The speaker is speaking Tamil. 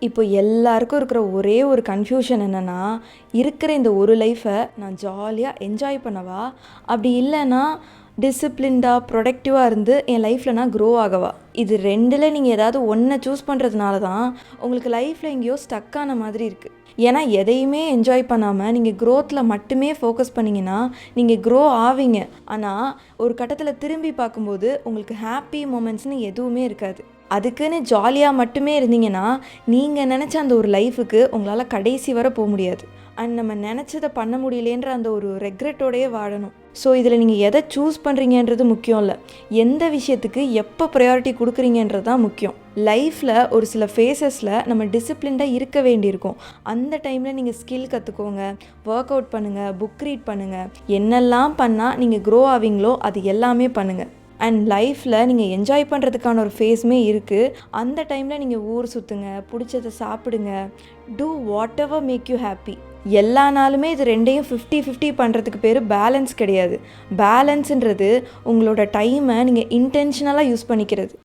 இப்போ எல்லாருக்கும் இருக்கிற ஒரே ஒரு கன்ஃப்யூஷன் என்னென்னா, இருக்கிற இந்த ஒரு லைஃப்பை நான் ஜாலியாக என்ஜாய் பண்ணவா? அப்படி இல்லைன்னா டிசிப்ளின்டாக ப்ரொடக்டிவாக இருந்து என் லைஃப்பில் நான் க்ரோ ஆகவா? இது ரெண்டில் நீங்கள் ஏதாவது ஒன்றை சூஸ் பண்ணுறதுனால தான் உங்களுக்கு லைஃப்பில் எங்கேயோ ஸ்டக்கான மாதிரி இருக்குது. ஏன்னா எதையுமே என்ஜாய் பண்ணாமல் நீங்கள் க்ரோத்தில் மட்டுமே ஃபோக்கஸ் பண்ணிங்கன்னா நீங்கள் க்ரோ ஆவீங்க. ஆனால் ஒரு கட்டத்தில் திரும்பி பார்க்கும்போது உங்களுக்கு ஹாப்பி மூமெண்ட்ஸ்னு எதுவுமே இருக்காது. அதுக்குன்னு ஜாலியாக மட்டுமே இருந்தீங்கன்னா நீங்கள் நினச்ச அந்த ஒரு லைஃபுக்கு உங்களால் கடைசி வரை போக முடியாது. அண்ட் நம்ம நினச்சதை பண்ண முடியலேன்ற அந்த ஒரு ரெக்ரெட்டோடையே வாழணும். ஸோ இதில் நீங்கள் எதை சூஸ் பண்ணுறீங்கன்றது முக்கியம் இல்லை, எந்த விஷயத்துக்கு எப்போ ப்ரையாரிட்டி கொடுக்குறீங்கன்றது தான் முக்கியம். லைஃப்பில் ஒரு சில ஃபேஸஸில் நம்ம டிசிப்ளின்டாக இருக்க வேண்டியிருக்கும். அந்த டைமில் நீங்கள் ஸ்கில் கற்றுக்கோங்க, ஒர்க் அவுட் பண்ணுங்கள், புக் ரீட் பண்ணுங்கள். என்னெல்லாம் பண்ணால் நீங்கள் க்ரோ ஆவீங்களோ அது எல்லாமே பண்ணுங்கள். அண்ட் லைஃப்பில் நீங்கள் என்ஜாய் பண்ணுறதுக்கான ஒரு ஃபேஸுமே இருக்குது. அந்த டைமில் நீங்கள் ஊர் சுற்றுங்க, பிடிச்சதை சாப்பிடுங்க, do whatever make you happy. எல்லா நாளுமே இது ரெண்டையும் 50-50 பண்ணுறதுக்கு பேர் பேலன்ஸ் கிடையாது. பேலன்ஸுன்றது உங்களோட டைமை நீங்கள் இன்டென்ஷனலாக யூஸ் பண்ணிக்கிறது.